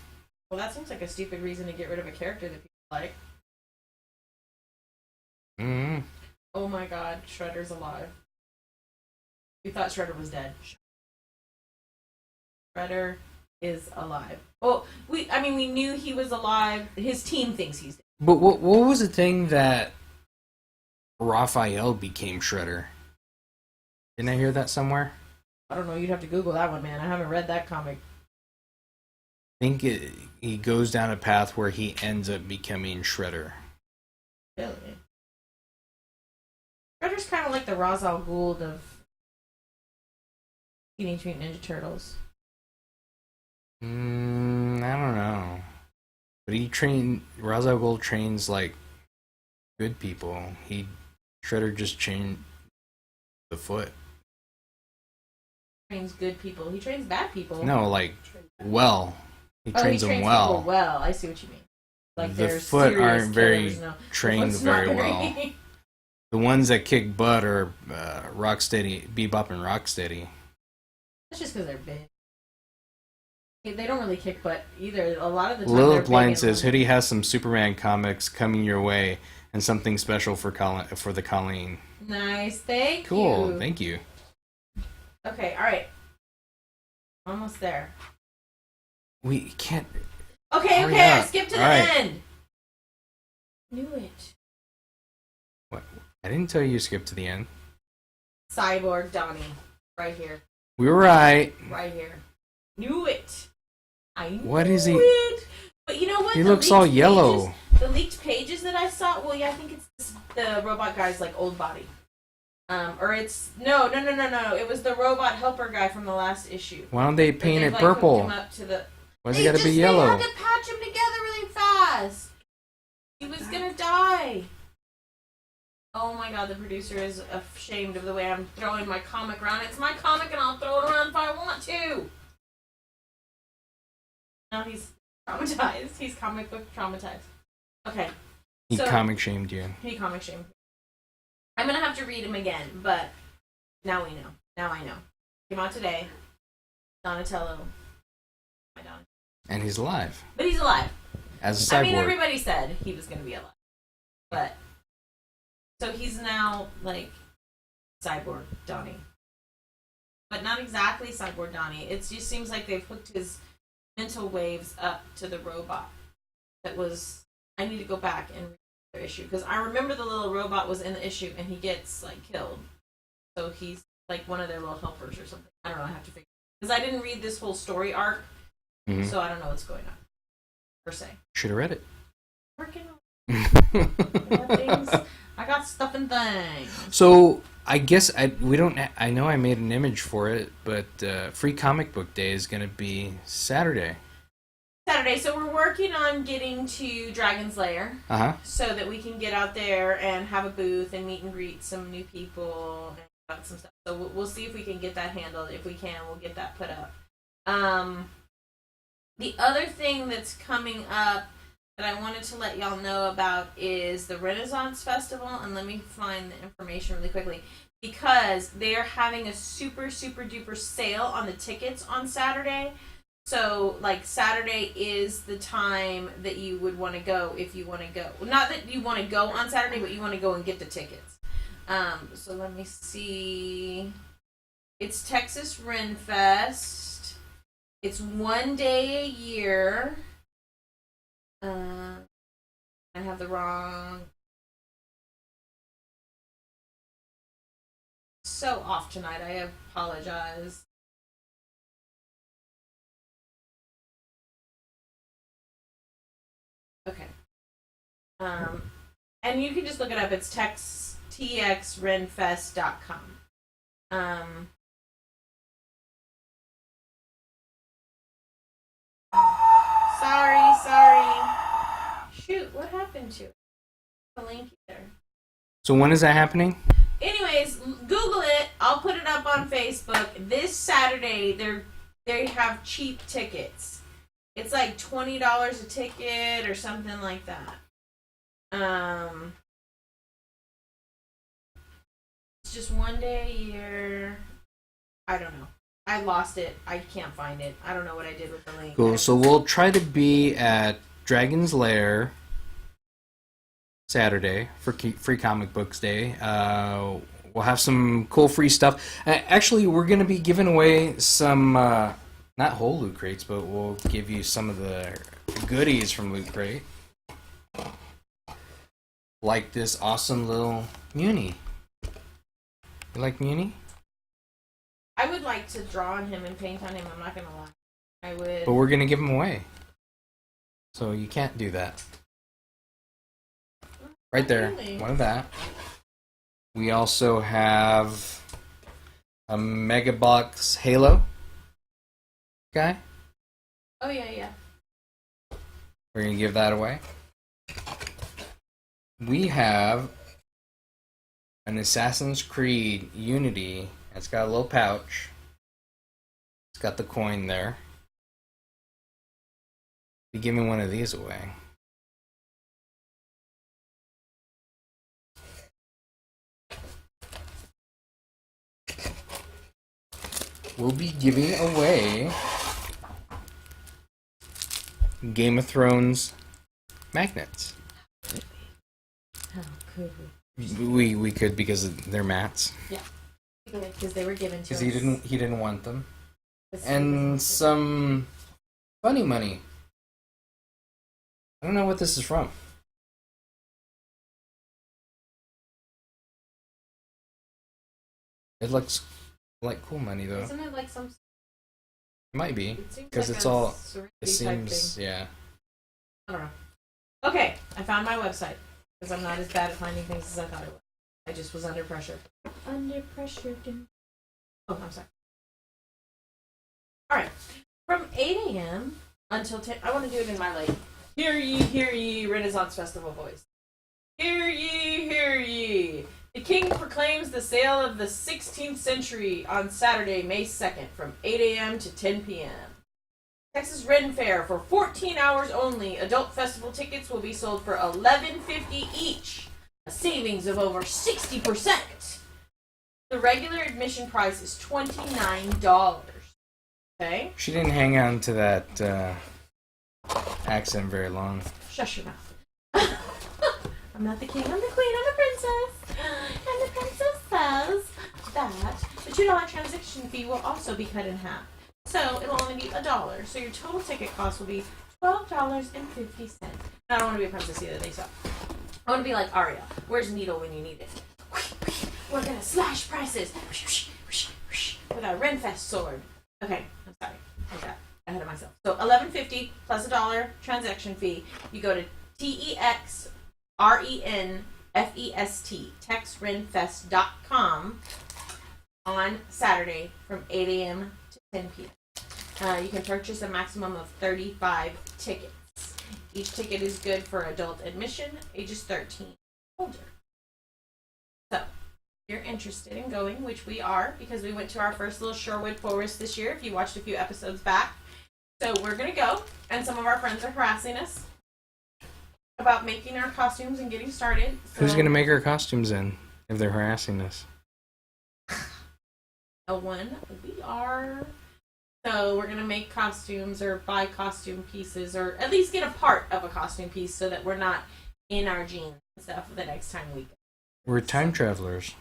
S3: Well, that seems like a stupid reason to get rid of a character that people like.
S2: Mm-hmm.
S3: Oh my god, Shredder's alive. You thought Shredder was dead. Shredder is alive. Well, we knew he was alive. His team thinks he's dead.
S2: But what was the thing that Raphael became Shredder? Didn't I hear that somewhere?
S3: I don't know. You'd have to Google that one, man. I haven't read that comic.
S2: I think he goes down a path where he ends up becoming Shredder.
S3: Really? Shredder's kind of like the Ra's al Ghul of Teenage Mutant Ninja Turtles.
S2: I don't know. But Ra's al Ghul trains like good people. Shredder just changed the foot.
S3: Trains good people. He trains bad people.
S2: No, like well. He trains them well.
S3: Well, I see what you mean. Like
S2: the foot aren't very trained very well. The ones that kick butt are Rocksteady, Bebop and Rocksteady.
S3: That's just because they're big. They don't really kick butt either. A lot of the time,
S2: Lilith Blind says, Hoodie has some Superman comics coming your way and something special for the Colleen.
S3: Nice, thank you.
S2: Cool, thank you.
S3: Okay, alright. Almost there.
S2: We can't...
S3: Okay, I skipped to the end. Knew it.
S2: What? I didn't tell you to skip to the end.
S3: Cyborg Donnie. Right here.
S2: We were right.
S3: Right here. Knew it. I knew
S2: What is he?
S3: it. But you know what?
S2: He looks all yellow.
S3: The leaked pages that I saw, well, yeah, I think it's the robot guy's, like, old body. Or it's... No. It was the robot helper guy from the last issue.
S2: Why don't they paint it purple? Why's it gotta be yellow?
S3: They had to patch him together really fast. He was gonna die. Oh my god, the producer is ashamed of the way I'm throwing my comic around. It's my comic and I'll throw it around if I want to. Now he's traumatized. He's comic book traumatized. Okay.
S2: He comic shamed you.
S3: He comic shamed. I'm gonna have to read him again, but now we know. Now I know. Came out today. Donatello.
S2: And he's alive.
S3: But he's alive.
S2: as a cyborg.
S3: I mean, everybody said he was going to be alive. But, so he's now, like, Cyborg Donnie. But not exactly Cyborg Donnie. It just seems like they've hooked his mental waves up to the robot. That was, I need to go back and read the issue. Because I remember the little robot was in the issue and he gets, like, killed. So he's, like, one of their little helpers or something. I don't know, I have to figure it out. Because I didn't read this whole story arc. Mm-hmm. So I don't know what's going on. Per se.
S2: Should have read it.
S3: Working on I got stuff and things.
S2: So I guess we don't. I know I made an image for it, but Free Comic Book Day is going to be Saturday.
S3: So we're working on getting to Dragon's Lair, so that we can get out there and have a booth and meet and greet some new people and some stuff. So we'll see if we can get that handled. If we can, we'll get that put up. The other thing that's coming up that I wanted to let y'all know about is the Renaissance Festival, and let me find the information really quickly, because they are having a super, super duper sale on the tickets on Saturday. So, like, Saturday is the time that you would want to go if you want to go. Not that you want to go on Saturday, but you want to go and get the tickets. So let me see. It's Texas Ren Fest. It's 1 day a year. I have the wrong. So off tonight. I apologize. Okay. And you can just look it up. It's txrenfest.com. Sorry. Shoot, what happened to it? The link there.
S2: So when is that happening?
S3: Anyways, Google it. I'll put it up on Facebook. This Saturday, they have cheap tickets. It's like $20 a ticket or something like that. It's just 1 day a year. I don't know. I lost it. I can't find it. I don't know what I did with the link.
S2: Cool. So we'll try to be at Dragon's Lair Saturday for Free Comic Books Day. We'll have some cool free stuff. Actually, we're going to be giving away some, not whole Loot Crates, but we'll give you some of the goodies from Loot Crate. Like this awesome little Muni. You like Muni?
S3: I would like to draw on him and paint on him, I'm not going to lie. I would.
S2: But we're going to give him away. So you can't do that. Right there.
S3: Really?
S2: One of that. We also have a Mega Box Halo guy.
S3: Oh, yeah.
S2: We're going to give that away. We have an Assassin's Creed Unity. It's got a little pouch. It's got the coin there. Be giving one of these away. We'll be giving away Game of Thrones magnets.
S3: How could we?
S2: We could because they're mats.
S3: Yeah. Because they were given to us.
S2: Because he didn't want them. And some funny money. I don't know what this is from. It looks like cool money though.
S3: Isn't it like some?
S2: It might be because
S3: like
S2: it's all.
S3: Serenity
S2: It seems
S3: thing.
S2: yeah.
S3: I don't know. Okay, I found my website because I'm not as bad at finding things as I thought I was. I just was under pressure. Under pressure. Oh, I'm sorry. All right. From 8 a.m. until 10. I want to do it in my like, hear ye, Renaissance Festival voice. Hear ye. The king proclaims the sale of the 16th century on Saturday, May 2nd, from 8 a.m. to 10 p.m. Texas Ren Fair for 14 hours only. Adult festival tickets will be sold for $11.50 each. A savings of over 60%. The regular admission price is $29. Okay?
S2: She didn't hang on to that accent very long.
S3: Shush your mouth. I'm not the king, I'm the queen, I'm the princess. And the princess says that the $2 transaction fee will also be cut in half. So it'll only be $1. So your total ticket cost will be $12.50. I don't want to be a princess either, they suck. I want to be like Arya. Where's Needle when you need it? We're gonna slash prices with our Renfest sword. Okay, I'm sorry. I got ahead of myself. So $11.50 plus $1 transaction fee. You go to TEXRENFEST TexRenfest.com on Saturday from 8 a.m. to 10 p.m. You can purchase a maximum of 35 tickets. Each ticket is good for adult admission, ages 13 and older. So, if you're interested in going, which we are, because we went to our first little Sherwood Forest this year, if you watched a few episodes back. So we're going to go, and some of our friends are harassing us about making our costumes and getting started. So,
S2: Who's going to make our costumes then, if they're harassing us?
S3: no one. We are. So we're going to make costumes or buy costume pieces, or at least get a part of a costume piece so that we're not in our jeans and stuff the next time we go.
S2: We're time travelers.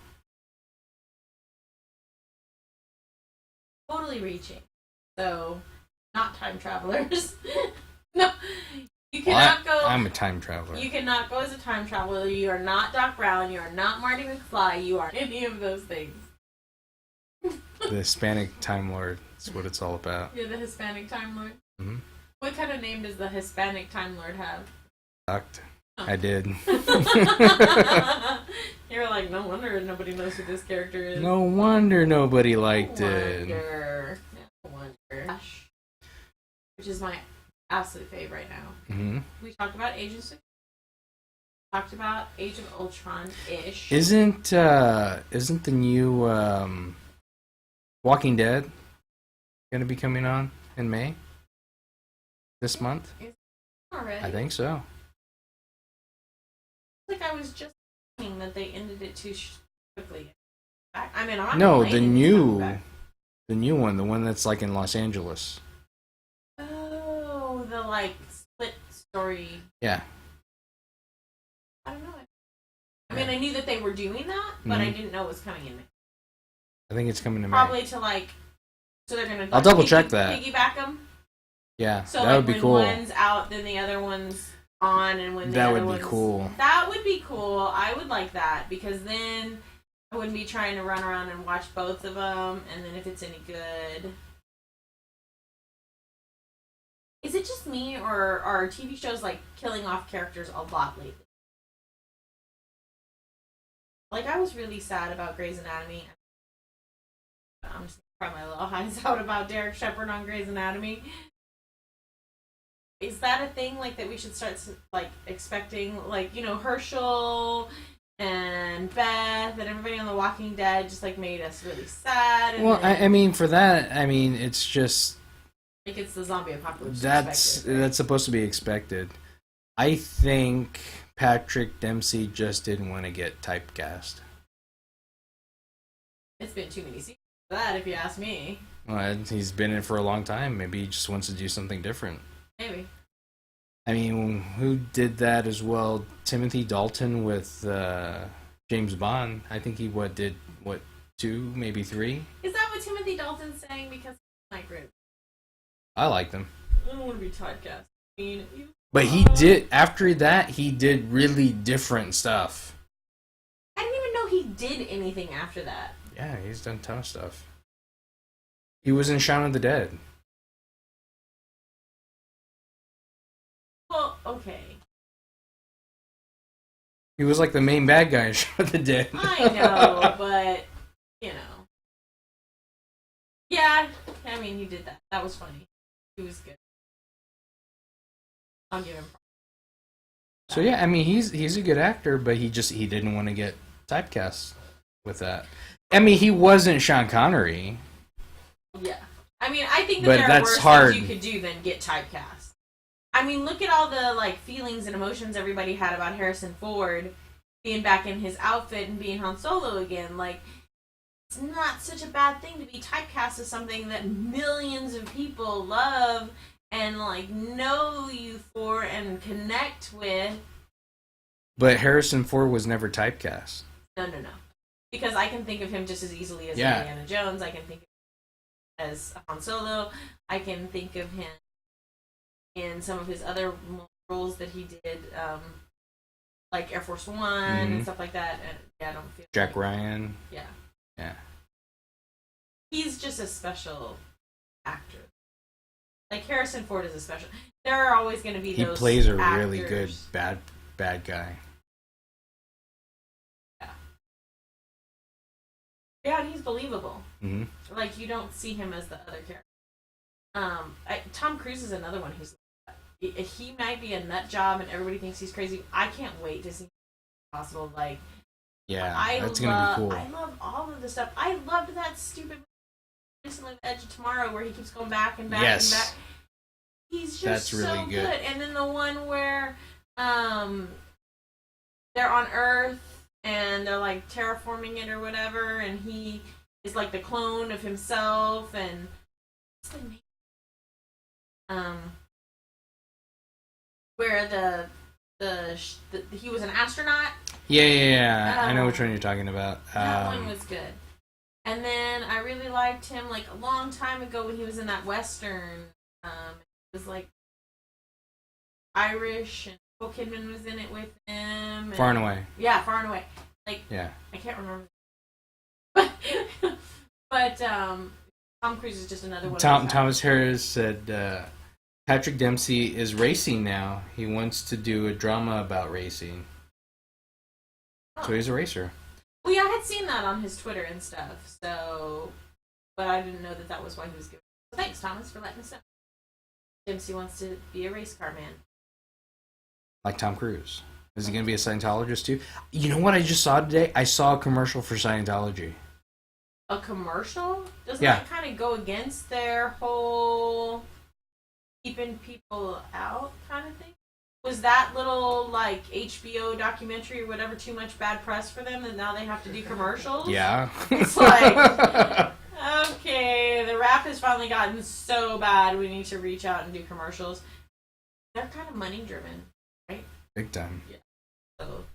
S3: Totally reaching. So, not time travelers. No, you cannot go.
S2: I'm a time traveler.
S3: You cannot go as a time traveler. You are not Doc Brown. You are not Marty McFly. You are any of those things.
S2: The Hispanic Time Lord. That's what it's all about.
S3: You're the Hispanic Time Lord?
S2: Mm-hmm.
S3: What kind of name does the Hispanic Time Lord have?
S2: Sucked. Oh. I did.
S3: You're like, no wonder nobody knows who this character is.
S2: No wonder nobody liked it.
S3: No wonder. Which is my absolute fave right now.
S2: Mm-hmm.
S3: We talked about Age of talked about Age of Ultron-ish.
S2: Isn't the new Walking Dead gonna be coming on in May? This month?
S3: Already?
S2: I think so.
S3: Like I was just thinking that they ended it too quickly. I mean, I'm
S2: no, the new one, the one that's like in Los Angeles.
S3: Oh, the like split story.
S2: Yeah.
S3: I don't know. I mean, I knew that they were doing that, but I didn't know it was coming in May.
S2: I think it's coming in May.
S3: Probably to like, so they're gonna.
S2: I'll double check that.
S3: Piggyback them.
S2: Yeah,
S3: so
S2: that
S3: like
S2: would be
S3: when
S2: cool.
S3: One's out, then the other one's on, and when the
S2: that
S3: other
S2: would
S3: one's,
S2: be cool.
S3: That would be cool. I would like that because then I wouldn't be trying to run around and watch both of them, and then if it's any good. Is it just me, or are TV shows like killing off characters a lot lately? Like, I was really sad about Grey's Anatomy. I'm just gonna cry my little eyes out about Derek Shepherd on Grey's Anatomy. Is that a thing, like, that we should start, like, expecting? Like, you know, Herschel and Beth and everybody on The Walking Dead just, like, made us really sad. And
S2: well,
S3: then,
S2: I mean, for that, I mean, it's just...
S3: like, it's the zombie apocalypse.
S2: That's supposed to be expected. I think Patrick Dempsey just didn't want to get typecast.
S3: It's been too many seasons for that, if you ask me.
S2: Well, he's been in it for a long time. Maybe he just wants to do something different.
S3: Maybe.
S2: I mean, who did that as well? Timothy Dalton with James Bond. I think he did 2, maybe 3?
S3: Is that what Timothy Dalton's saying? Because my group.
S2: I liked him.
S3: I don't want to be typecast. I mean,
S2: But he did, after that, he did really different stuff.
S3: I didn't even know he did anything after that.
S2: Yeah, he's done a ton of stuff. He was in Shaun of the Dead.
S3: Well, okay.
S2: He was like the main bad guy in Shaun of the Dead.
S3: I know, but, you know. Yeah, I mean, he did that. That was funny. He was good. I'll give him.
S2: So yeah, I mean, he's a good actor, but he didn't want to get typecast with that. I mean, he wasn't Sean Connery.
S3: Yeah. I mean, I think that
S2: But
S3: there are
S2: that's
S3: worse
S2: hard.
S3: things you could do than get typecast. I mean, look at all the, like, feelings and emotions everybody had about Harrison Ford being back in his outfit and being Han Solo again. Like, it's not such a bad thing to be typecast as something that millions of people love and like know you for and connect with.
S2: But Harrison Ford was never typecast.
S3: No. Because I can think of him just as easily as
S2: Yeah.
S3: Indiana Jones. I can think of him as Han Solo. I can think of him in some of his other roles that he did, like Air Force One and stuff like that. And yeah, I don't feel
S2: Jack Ryan.
S3: Yeah. He's just a special actor. Like Harrison Ford is a special. There are always going to be
S2: He
S3: those
S2: plays a
S3: actors.
S2: really good bad guy.
S3: Yeah, and he's believable.
S2: Mm-hmm.
S3: Like you don't see him as the other character. Tom Cruise is another one who's. He might be a nut job, and everybody thinks he's crazy. I can't wait to see possible. Like,
S2: Yeah, that's gonna be cool.
S3: I love all of the stuff. I loved that stupid recently, Edge of Tomorrow, where he keeps going back and back and back. He's just
S2: That's really
S3: so
S2: good.
S3: And then the one where they're on Earth and they're like terraforming it or whatever, and he is like the clone of himself, and where he was an astronaut.
S2: Yeah. I know which one you're talking about.
S3: That one was good. And then I really liked him like a long time ago when he was in that Western. It was like Irish, and Nicole Kidman was in it with him.
S2: Far and Away.
S3: Yeah, Far and Away. Like,
S2: yeah.
S3: I can't remember. but Tom Cruise is just another one.
S2: Thomas Harris said Patrick Dempsey is racing now. He wants to do a drama about racing.
S3: Oh.
S2: So he's a racer.
S3: Well, yeah, I had seen that on his Twitter and stuff. So, but I didn't know that was why he was giving. So thanks, Thomas, for letting us know. Dempsey wants to be a race car man.
S2: Like Tom Cruise. Is he going to be a Scientologist too? You know what I just saw today? I saw a commercial for Scientology.
S3: A commercial? Doesn't
S2: Yeah.
S3: that kind of go against their whole keeping people out kind of thing? Was that little, like, HBO documentary or whatever too much bad press for them that now they have to do commercials?
S2: Yeah.
S3: It's like, okay, the rap has finally gotten so bad we need to reach out and do commercials. They're kind of money driven, right?
S2: Big time.
S3: Yeah. So,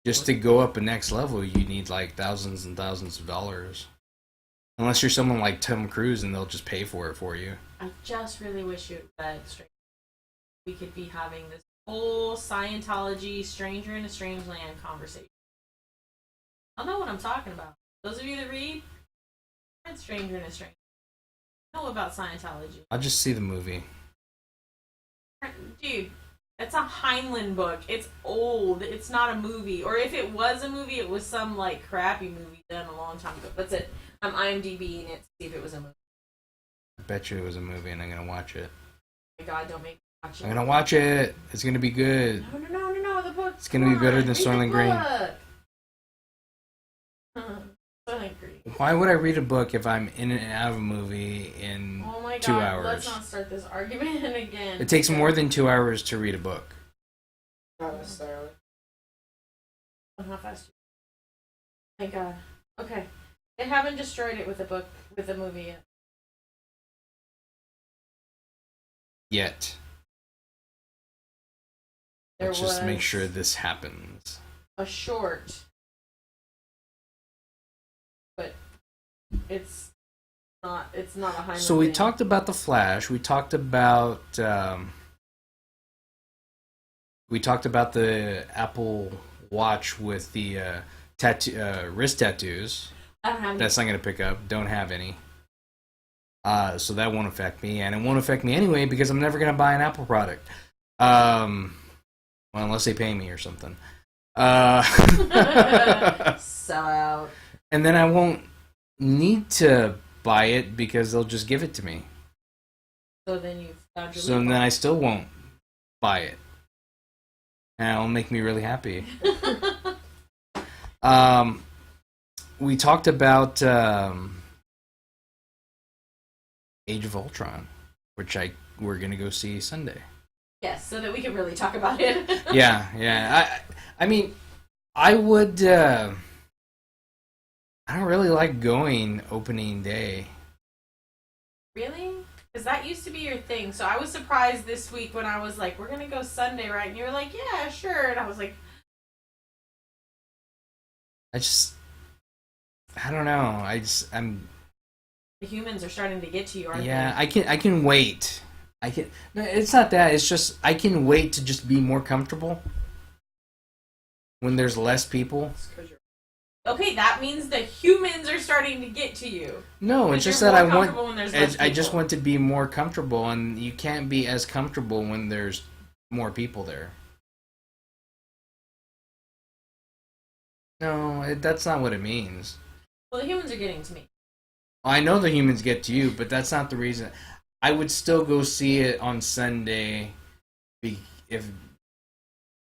S2: Just to go up a next level, you need like thousands and thousands of dollars. Unless you're someone like Tom Cruise and they'll just pay for it for you.
S3: I just really wish it read straight. We could be having this whole Scientology stranger in a strange land conversation. I know what I'm talking about. Those of you that read Stranger in a Strange know about Scientology.
S2: I'll just see the movie.
S3: Dude, it's a Heinlein book. It's old. It's not a movie. Or if it was a movie, it was some like crappy movie done a long time ago. That's it. I'm IMDb'ing it to see if it was a movie.
S2: I bet you it was a movie and I'm going to watch it.
S3: Oh my God, don't make me watch it.
S2: I'm going to watch it. It's going to be good.
S3: No, the book.
S2: It's going to be better than Soylent Green.
S3: Soylent Green.
S2: Why would I read a book if I'm in and out of a movie in
S3: Oh my God,
S2: 2 hours?
S3: let's not start this argument again.
S2: It takes more than 2 hours to read a book.
S4: Not necessarily.
S3: How fast? Thank God. Okay. They haven't destroyed it with a movie yet.
S2: Yet.
S3: There
S2: Let's
S3: was
S2: just make sure this happens.
S3: a short, but it's not a Heinlein
S2: So we
S3: thing.
S2: talked about The Flash. We talked about the Apple Watch with the wrist tattoos.
S3: I don't have any.
S2: That's not going to pick up. Don't have any. So that won't affect me, and it won't affect me anyway because I'm never going to buy an Apple product. Well, unless they pay me or something.
S3: Sell out.
S2: And then I won't need to buy it because they'll just give it to me.
S3: So then you've found your
S2: So then I still won't buy it. And it'll make me really happy. We talked about Age of Ultron, which we're gonna go see Sunday.
S3: Yes, so that we can really talk about it.
S2: Yeah. I mean, I would. I don't really like going opening day.
S3: Really? Because that used to be your thing. So I was surprised this week when I was like, we're going to go Sunday, right? And you were like, yeah, sure. And I was like,
S2: I don't know. I'm.
S3: the humans are starting to get to you, aren't
S2: Yeah,
S3: they?
S2: I can wait. No, it's not that. It's just I can wait to just be more comfortable when there's less people.
S3: Okay, that means the humans are starting to get to you.
S2: No, it's just
S3: you're
S2: that I
S3: more
S2: want.
S3: comfortable when there's less
S2: I just
S3: people.
S2: want to be more comfortable, and you can't be as comfortable when there's more people there. No, that's not what it means.
S3: Well, the humans are getting to me.
S2: I know the humans get to you, but that's not the reason. I would still go see it on Sunday, if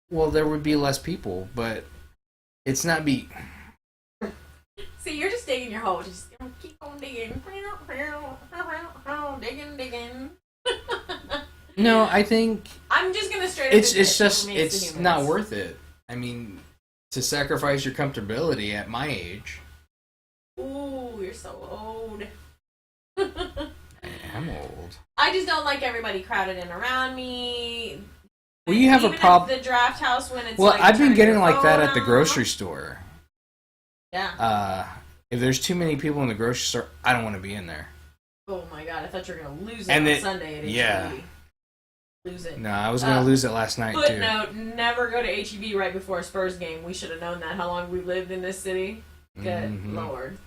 S2: there would be less people, but it's not be.
S3: See, you're just digging your hole. Just keep on digging. Digging.
S2: No, I think
S3: I'm just gonna straight up.
S2: it's
S3: admit
S2: just
S3: what makes the
S2: it's
S3: humans.
S2: not worth it. I mean, to sacrifice your comfortability at my age.
S3: Ooh, you're so old.
S2: I am old.
S3: I just don't like everybody crowded in around me.
S2: Well, you have a
S3: Even at
S2: problem.
S3: the draft house when it's
S2: Well,
S3: like
S2: I've been
S3: turning
S2: getting
S3: your
S2: like that
S3: phone
S2: at the
S3: off.
S2: grocery store.
S3: Yeah.
S2: If there's too many people in the grocery store, I don't want to be in there.
S3: Oh my god, I thought you were gonna lose it
S2: And
S3: on
S2: it-
S3: Sunday at
S2: yeah.
S3: HEB. Lose it.
S2: No, I was gonna lose it last night too.
S3: Footnote: never go to HEB right before a Spurs game. We should have known that. How long we lived in this city? Good
S2: Mhm.
S3: lord.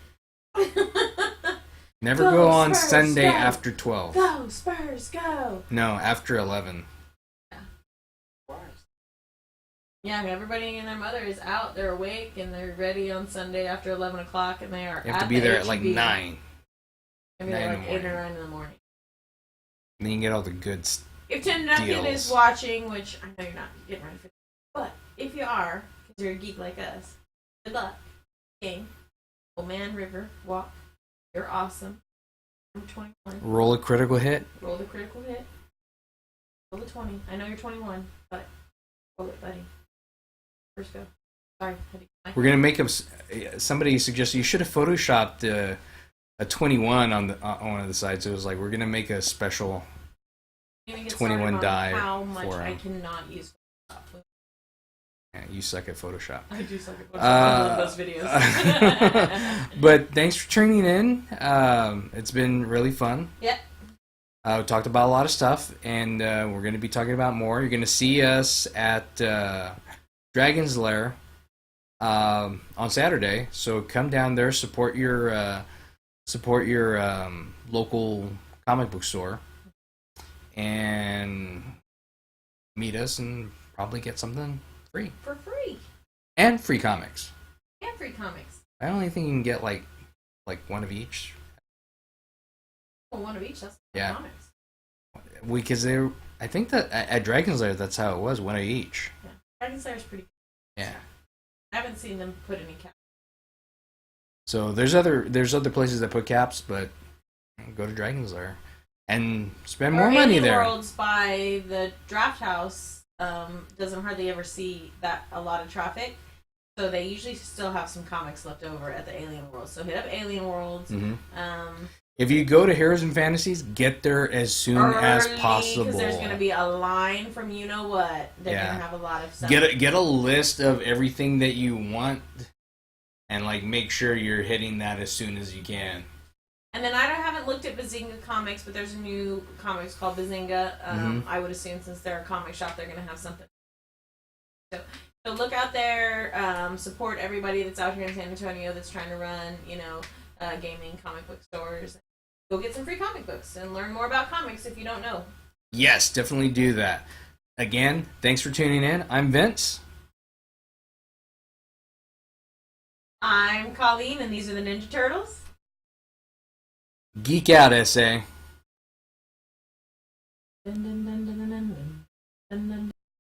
S2: Never
S3: Go
S2: go on
S3: Spurs,
S2: Sunday
S3: go.
S2: after 12.
S3: Go Spurs, go!
S2: No, after 11.
S3: Yeah, everybody and their mother is out. They're awake and they're ready on Sunday after 11 o'clock, and they are.
S2: You have to
S3: at
S2: be
S3: the
S2: there at like
S3: HEB.
S2: 9.
S3: Maybe
S2: 9 in
S3: like
S2: the
S3: 8 or
S2: morning.
S3: 9 in the morning.
S2: And then you can get all the good stuff.
S3: If Tim Duncan
S2: Deals.
S3: is watching, which I know you're not getting ready for, but if you are, because you're a geek like us, good luck. Game, Old Man River Walk. You're awesome. I'm 21.
S2: Roll a critical hit.
S3: Roll the critical hit. Roll the 20. I know you're 21, but roll it, buddy. First go. Sorry.
S2: We're gonna make up. Somebody suggested you should have photoshopped a 21 on one of the sides. It was like we're gonna make a special. 21 die
S3: How much
S2: for
S3: I
S2: him.
S3: cannot use.
S2: Yeah, you suck at Photoshop.
S3: I do suck at Photoshop. I love those videos.
S2: But thanks for tuning in. It's been really fun.
S3: Yep.
S2: We talked about a lot of stuff, and we're going to be talking about more. You're going to see us at Dragon's Lair on Saturday. So come down there, support your local comic book store, and meet us, and probably get something free.
S3: For free.
S2: And free comics.
S3: And free comics.
S2: I only think you can get like one of each.
S3: Well, one of each. That's
S2: Yeah.
S3: comics.
S2: Because I think that at Dragon's Lair that's how it was, one of each.
S3: Yeah. Dragon Slayer's pretty good.
S2: Yeah.
S3: I haven't seen them put any cap.
S2: So there's other places that put caps, but go to Dragon's Lair and spend more money
S3: Alien
S2: there.
S3: Worlds by the draft house doesn't hardly ever see that a lot of traffic, so they usually still have some comics left over at the Alien Worlds. So hit up Alien Worlds.
S2: Mhm. If you go to Heroes and Fantasies, get there as soon as possible.
S3: Because there's going to be a line from you know what. They're
S2: Yeah.
S3: going to have a lot of stuff.
S2: Get a list of everything that you want, and like make sure you're hitting that as soon as you can.
S3: And then I haven't looked at Bazinga Comics, but there's a new comics called Bazinga. I would assume since they're a comic shop, they're going to have something. So look out there. Support everybody that's out here in San Antonio that's trying to run, gaming comic book stores. Go get some free comic books and learn more about comics if you don't know.
S2: Yes, definitely do that. Again, thanks for tuning in. I'm Vince.
S3: I'm Colleen, and these are the Ninja Turtles.
S2: Geek out, SA.
S3: Dun, dun, dun, dun, dun, dun, dun, dun, dun.